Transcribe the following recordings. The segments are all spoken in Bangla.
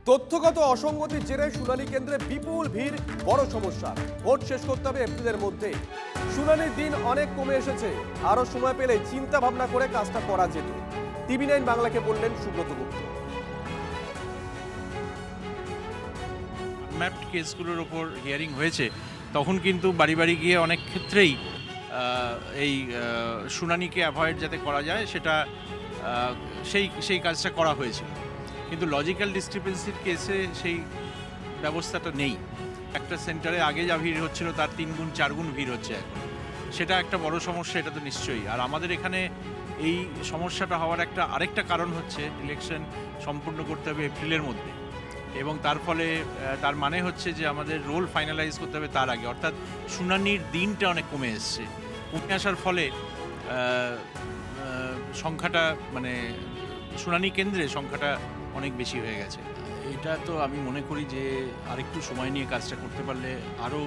তথ্যগত অসঙ্গতির জেরে শুনানি কেন্দ্রে বিপুল ভিড় বড় সমস্যা। ভোট শেষ করতে হবে এপ্রিলের মধ্যে। শুনানির দিন অনেক কমে এসেছে, আরো সময় পেলে চিন্তা ভাবনা করে কাজটা করা যেত। TV9 বাংলাকে বললেন সুব্রত গুপ্ত। ম্যাপড কেসগুলোর ওপর হিয়ারিং হয়েছে, তখন কিন্তু বাড়ি বাড়ি গিয়ে অনেক ক্ষেত্রেই এই শুনানিকে অ্যাভয়েড যাতে করা যায় সেটা সেই কাজটা করা হয়েছিল। কিন্তু লজিক্যাল ডিসক্রিপেন্সির কেসে সেই ব্যবস্থাটা নেই। একটা সেন্টারে আগে যা ভিড় হচ্ছিল তার 3 গুণ 4 গুণ ভিড় হচ্ছে এখন। সেটা একটা বড় সমস্যা, এটা তো নিশ্চয়ই। আর আমাদের এখানে এই সমস্যাটা হওয়ার আরেকটা কারণ হচ্ছে ইলেকশন সম্পূর্ণ করতে হবে এপ্রিলের মধ্যে, এবং তার ফলে তার মানে হচ্ছে যে আমাদের রোল ফাইনালাইজ করতে হবে তার আগে, অর্থাৎ শুনানির দিনটা অনেক কমে এসছে। কমে আসার ফলে সংখ্যাটা মানে শুনানি কেন্দ্রে সংখ্যাটা অনেক বেশি হয়ে গেছে। এটা তো আমি মনে করি যে আরেকটু সময় নিয়ে কাজটা করতে পারলে আরও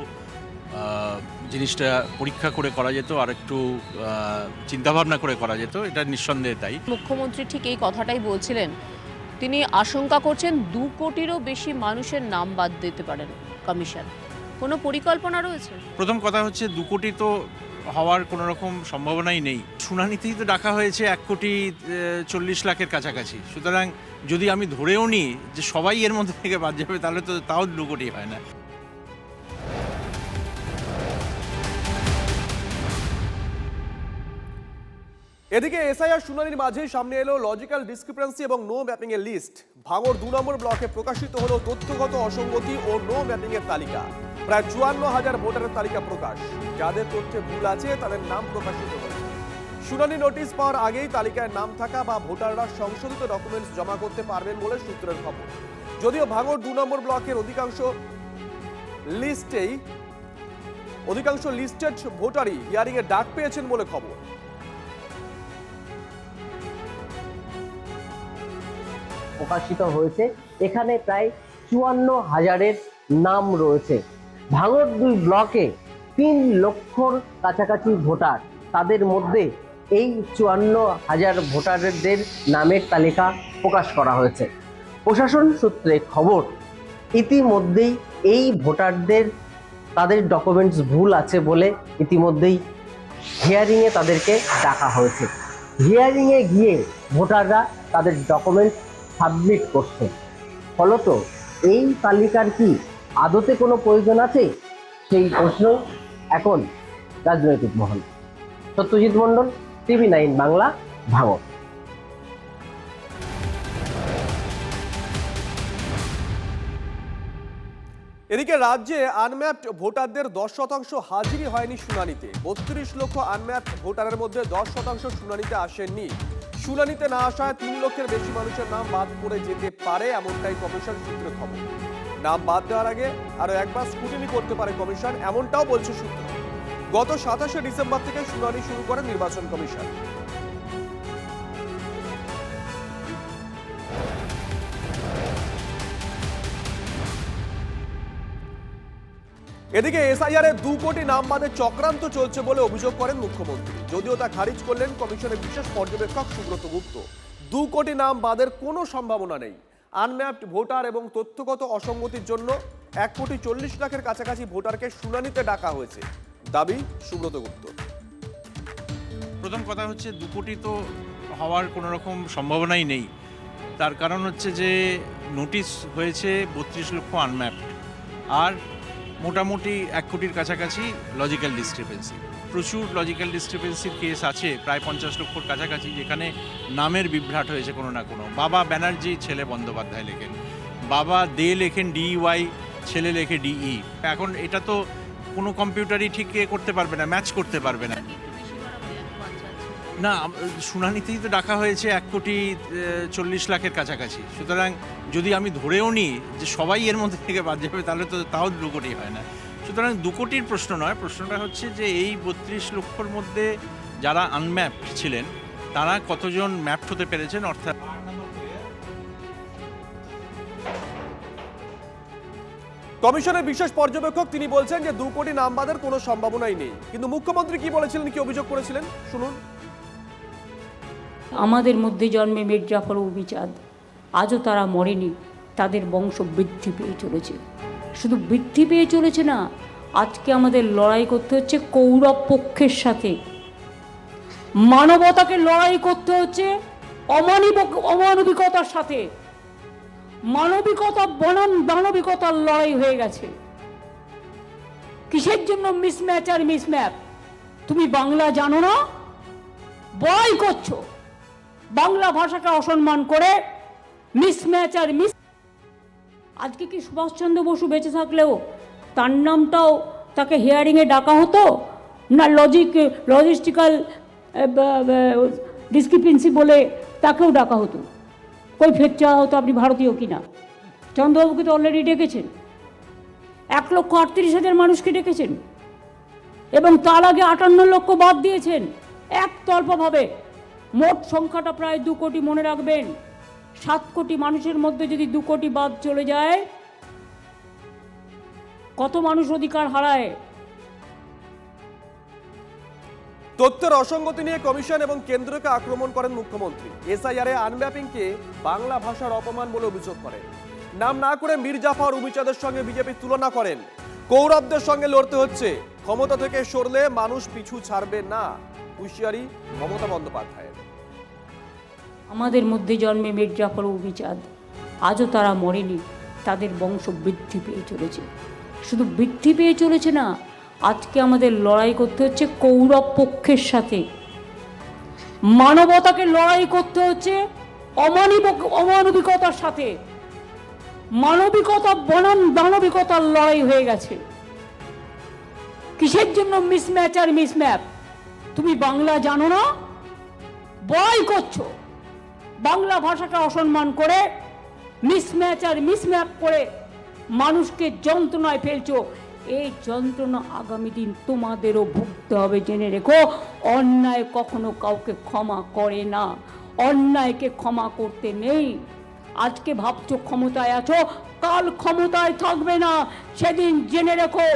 জিনিসটা পরীক্ষা করে করা যেত, আর একটু চিন্তাভাবনা করে করা যেত, এটা নিঃসন্দেহে তাই। মুখ্যমন্ত্রী ঠিক এই কথাটাই বলছিলেন। তিনি আশঙ্কা করছেন 2 কোটিরও বেশি মানুষের নাম বাদ দিতে পারেন কমিশন। কোনো পরিকল্পনা রয়েছে? প্রথম কথা হচ্ছে 2 কোটি তো হওয়ার কোনো রকম সম্ভাবনাই নেই। শুনানিতেই তো ডাকা হয়েছে 1,40,00,000-এর কাছাকাছি। সুতরাং যদি আমি ধরেও নিই যে সবাই এর মধ্যে থেকে বাদ যাবে, তাহলে তো তাও 2 কোটি হয় না। এদিকে এসআইআর শুনানির মাঝেই সামনে এলো লজিক্যাল ডিসক্রিপেন্সি এবং নো ম্যাপিং এর লিস্ট। ভাঙড় 2 নম্বর ব্লকে প্রকাশিত হলো তথ্যগত অসঙ্গতি ও নো ম্যাপিং এর তালিকা। প্রায় 54,000 ভোটারের তালিকা প্রকাশ। যাদের তথ্যে ভুল আছে তাদের নাম প্রকাশিত হয়েছে। শুনানি নোটিশ পাওয়ার আগেই তালিকায় নাম থাকা বা ভোটাররা সংশোধিত ডকুমেন্টস জমা করতে পারবেন বলে সূত্রের খবর। যদিও ভাঙড় 2 নম্বর ব্লকের অধিকাংশ লিস্টেড ভোটারই হিয়ারিং এর ডাক পেয়েছেন বলে খবর। প্রকাশিত হয়েছে, এখানে প্রায় 54,000-এর নাম রয়েছে। ভাঙড় 2 ব্লকে 3 লক্ষর কাছাকাছি ভোটার, তাদের মধ্যে এই 54,000 ভোটারদের নামের তালিকা প্রকাশ করা হয়েছে। প্রশাসন সূত্রে খবর, ইতিমধ্যেই এই ভোটারদের তাদের ডকুমেন্টস ভুল আছে বলে ইতিমধ্যেই হিয়ারিংয়ে তাদেরকে ডাকা হয়েছে। হিয়ারিংয়ে গিয়ে ভোটাররা তাদের ডকুমেন্টস সাবমিট করছে। ফলত এই তালিকার কি আদতে কোনো প্রয়োজন আছে, সেই প্রশ্ন এখন রাজনৈতিক মহল। সত্যজিৎ মণ্ডল, TV9 বাংলা, ভাঙড়। এদিকে রাজ্যে আনম্যাপড ভোটারদের 10% হাজিরি হয়নি শুনানিতে। 32 লক্ষ আনম্যাপড ভোটারের মধ্যে 10% শুনানিতে আসেননি। শুনানিতে না আসায় 3 লক্ষের বেশি মানুষের নাম বাদ পড়ে যেতে পারে, এমনটাই কমিশন সূত্রে খবর। নাম বাদ দেওয়ার আগে আরো একবার স্ক্রুটিনি করতে পারে কমিশন, এমনটাও বলছে সূত্র। গত 27শে ডিসেম্বর থেকে শুনানি শুরু করে নির্বাচন কমিশন। এদিকে এসআইআর এ 2 কোটি নাম বাদে চক্রান্ত চলছে বলে অভিযোগ করেন মুখ্যমন্ত্রী। যদিও তা খারিজ করলেন কমিশনের বিশেষ পর্যবেক্ষক সুব্রত গুপ্ত। 2 কোটি নাম বাদের কোনো সম্ভাবনা নেই। আনম্যাপড ভোটার এবং তথ্যগত অসঙ্গতির জন্য 1,40,00,000-এর কাছাকাছি ভোটারকে শুনানিতে ডাকা হয়েছে, দাবি সুব্রত গুপ্ত। প্রথম কথা হচ্ছে 2 কোটি তো হওয়ার কোনো রকম সম্ভাবনাই নেই। তার কারণ হচ্ছে যে নোটিশ হয়েছে 32 লক্ষ আনম্যাপড, আর মোটামুটি 1 কোটির কাছাকাছি লজিক্যাল ডিসক্রিপেন্সি। প্রচুর লজিক্যাল ডিসক্রিপেন্সির কেস আছে, প্রায় 50 লক্ষর কাছাকাছি, যেখানে নামের বিভ্রাট হয়েছে কোনো না কোনো। বাবা ব্যানার্জি, ছেলে বন্দ্যোপাধ্যায় লেখেন, বাবা দে লেখেন DY, ছেলে লেখে DE। এখন এটা তো কোনো কম্পিউটারই ঠিক করতে পারবে না, ম্যাচ করতে পারবে না। না, শুনানিতেই তো ডাকা হয়েছে 1,40,00,000-এর কাছাকাছি। সুতরাং যদি আমি ধরেও নিই যে সবাই এর মধ্যে থেকে বাদ যাবে, তাহলে তো তাও 2 কোটি হয় না। সুতরাং 2 কোটির প্রশ্ন নয়, প্রশ্নটা হচ্ছে যে এই 32 লক্ষর মধ্যে যারা আনম্যাপড ছিলেন তারা কতজন ম্যাপড হতে পেরেছেন, অর্থাৎ কমিশনের বিশেষ পর্যবেক্ষক তিনি বলছেন যে 2 কোটি নাম বাদের কোনো সম্ভাবনাই নেই। কিন্তু মুখ্যমন্ত্রী কি বলেছিলেন, কি অভিযোগ করেছিলেন, শুনুন। আমাদের মধ্যে জন্মে মীর জাফর ও মির্জা, আজও তারা মরেনি। তাদের বংশ বৃদ্ধি পেয়ে চলেছে। শুধু বৃদ্ধি পেয়ে চলেছে না, আজকে আমাদের লড়াই করতে হচ্ছে কৌরব পক্ষের সাথে, মানবতাকে লড়াই করতে হচ্ছে অমানবিকতার সাথে। মানবিকতা বনাম দানবিকতার লড়াই হয়ে গেছে। কিসের জন্য মিসম্যাচ আর মিসম্যাপ? তুমি বাংলা জানো না, বড়াই করছো বাংলা ভাষাকে অসম্মান করে। মিসম্যাচ আর আজকে কি সুভাষচন্দ্র বসু বেঁচে থাকলেও তার নামটাও তাকে হিয়ারিংয়ে ডাকা হতো না? লজিস্টিক্যাল ডিসক্রিপেন্সি বলে তাকেও ডাকা হতো, কৈফিয়ত চাওয়া হতো আপনি ভারতীয় কিনা। চন্দ্রবাবুকে তো অলরেডি ডেকেছেন, 1,38,000 মানুষকে ডেকেছেন, এবং তার আগে 58 লক্ষ বাদ দিয়েছেন একতরফাভাবে। মোট সংখ্যাটা প্রায় 2 কোটি। মনে রাখবেন, 7 কোটি মানুষের মধ্যে যদি 2 কোটি বাদ চলে যায়, কত মানুষ অধিকার হারায়। তথ্যের অসঙ্গতি নিয়ে কমিশন এবং কেন্দ্রকে আক্রমণ করেন মুখ্যমন্ত্রী। এসআইআরে আনম্যাপিংকে বাংলা ভাষার অপমান বলে অভিযোগ করেন। নাম না করে মীর জাফর উমিচাঁদের সঙ্গে বিজেপি তুলনা করেন। কৌরবদের সঙ্গে লড়তে হচ্ছে, ক্ষমতা থেকে সরলে মানুষ পিছু ছাড়বে না, হুঁশিয়ারি মমতা বন্দ্যোপাধ্যায়ের। আমাদের মধ্যে জন্মে মীর জাফর উমিচাঁদ, আজও তারা মরেনি, তাদের বংশ বৃদ্ধি পেয়ে চলেছে। শুধু বৃদ্ধি পেয়ে চলেছে না, আজকে আমাদের লড়াই করতে হচ্ছে কৌরব পক্ষের সাথে, মানবতাকে লড়াই করতে হচ্ছে অমানবিকতার সাথে। মানবিকতা বনাম দানবিকতার লড়াই হয়ে গেছে। কিসের জন্য মিসম্যাচ আর মিসম্যাপ? তুমি বাংলা জানো না, বড়াই করছো বাংলা ভাষাকে অসম্মান করে। মিসম্যাচ আর মিসম্যাপ করে মানুষকে যন্ত্রণায় ফেলছো। এই যন্ত্রণা আগামী দিন তোমাদেরও ভুগতে হবে, জেনে রেখো। অন্যায় কখনো কাউকে ক্ষমা করে না, অন্যায়কে ক্ষমা করতে নেই। আজকে ভাবছো ক্ষমতায় আছো, কাল ক্ষমতায় থাকবে না, সেদিন জেনে রেখো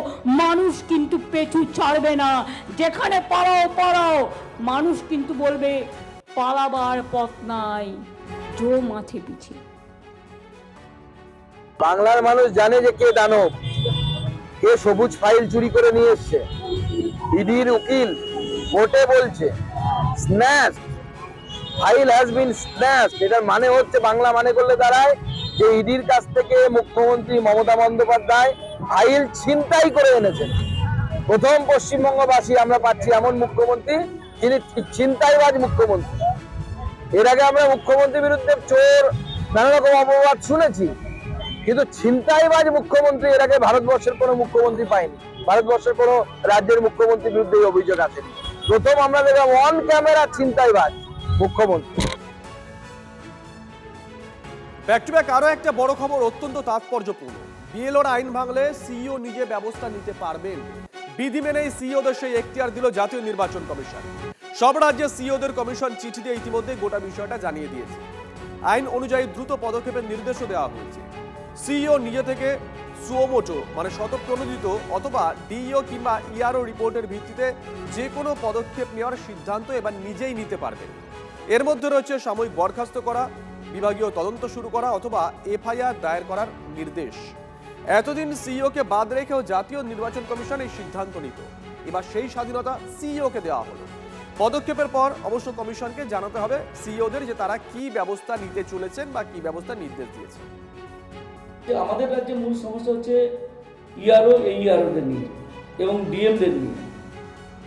মানুষ কিন্তু পেছু ছাড়বে না। যেখানে পালাও, মানুষ কিন্তু বলবে পালাবার পথ নাই, জো মাথে পিছে। বাংলার মানুষ জানে যে কে দানব, কে সবুজ ফাইল চুরি করে নিয়ে এসছে। ইডির উকিল কোর্টে বলছে snatch, file has been snatch. এটার মানে হচ্ছে, বাংলা মানে করলে দাঁড়ায় যে ইডির কাছ থেকে মুখ্যমন্ত্রী মমতা বন্দ্যোপাধ্যায় ফাইল ছিনতাই করে এনেছেন। প্রথম পশ্চিমবঙ্গবাসী আমরা পাচ্ছি এমন মুখ্যমন্ত্রী যিনি ছিনতাইবাজ মুখ্যমন্ত্রী। এর আগে আমরা মুখ্যমন্ত্রীর বিরুদ্ধে চোর, নানা রকম অপবাদ শুনেছি, কিন্তু ছিনতাইবাজ মুখ্যমন্ত্রী এর আগে ভারতবর্ষের কোনো মুখ্যমন্ত্রী পায়নি। ভারতবর্ষের কোনো রাজ্যের মুখ্যমন্ত্রীর বিরুদ্ধে এই অভিযোগ আসেনি। প্রথম আমরা দেখলাম অন ক্যামেরা ছিনতাইবাজ মুখ্যমন্ত্রী। ব্যাক টু ব্যাক আরো একটা বড় খবর, অত্যন্ত তাৎপর্যপূর্ণ। বিএলওর আইন ভাঙলে সিইও নিজে ব্যবস্থা নিতে পারবেন। বিধি মেনেই সিইওদের সেই এখতিয়ার দিল জাতীয় নির্বাচন কমিশন। সব রাজ্যের সিইওদের কমিশন চিঠি দিয়ে ইতিমধ্যে গোটা বিষয়টা জানিয়ে দিয়েছে। আইন অনুযায়ী দ্রুত পদক্ষেপের নির্দেশও দেওয়া হয়েছে। সিইও নিজে থেকে সুওমোটো মানে স্বতঃপ্রণোদিত অথবা ডিইও কিংবা ইআরও রিপোর্টের ভিত্তিতে যে কোনো পদক্ষেপ নেওয়ার সিদ্ধান্ত এবার নিজেই নিতে পারবেন। এর মধ্যে রয়েছে সাময়িক বরখাস্ত করা, বিভাগীয় তদন্ত শুরু করা অথবা এফআইআর দায়ের করার নির্দেশ। এতদিন সিইওকে বাদ রেখেও জাতীয় নির্বাচন কমিশন এই সিদ্ধান্ত নিত, এবার সেই স্বাধীনতা সিইওকে দেওয়া হলো। পদক্ষেপের পর অবশ্য কমিশনকে জানাতে হবে সিইওদের যে তারা কি ব্যবস্থা নিতে চলেছেন বা কি ব্যবস্থা নির্দেশ দিয়েছেন। আমাদের রাজ্যে মূল সমস্যা হচ্ছে ইআরও, এইআরওদের নিয়ে এবং ডিএমদের নিয়ে।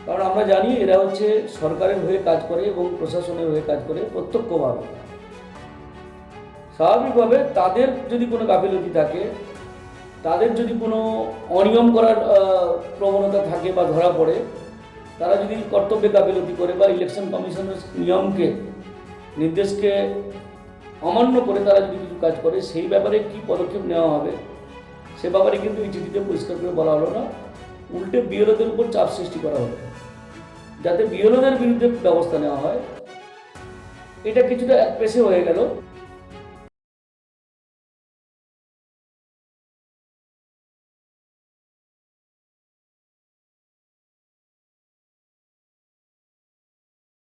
কারণ আমরা জানি এরা হচ্ছে সরকারের হয়ে কাজ করে এবং প্রশাসনের হয়ে কাজ করে প্রত্যক্ষভাবে। স্বাভাবিকভাবে তাদের যদি কোনো গাফিলতি থাকে, তাদের যদি কোনো অনিয়ম করার প্রবণতা থাকে বা ধরা পড়ে, তারা যদি কর্তব্যে গাফিলতি করে বা ইলেকশন কমিশনের নিয়মকে, নির্দেশকে অমান্য করে তারা যদি কিছু কাজ করে, সেই ব্যাপারে কি পদক্ষেপ নেওয়া হবে সে ব্যাপারে কিন্তু এই চিঠিতে পরিষ্কার করে বলা হলো না। উল্টে বিএলওদের উপর চাপ সৃষ্টি করা হলো যাতে বিএলওদের বিরুদ্ধে ব্যবস্থা নেওয়া হয়। এটা কিছুটা এক পেশে হয়ে গেল।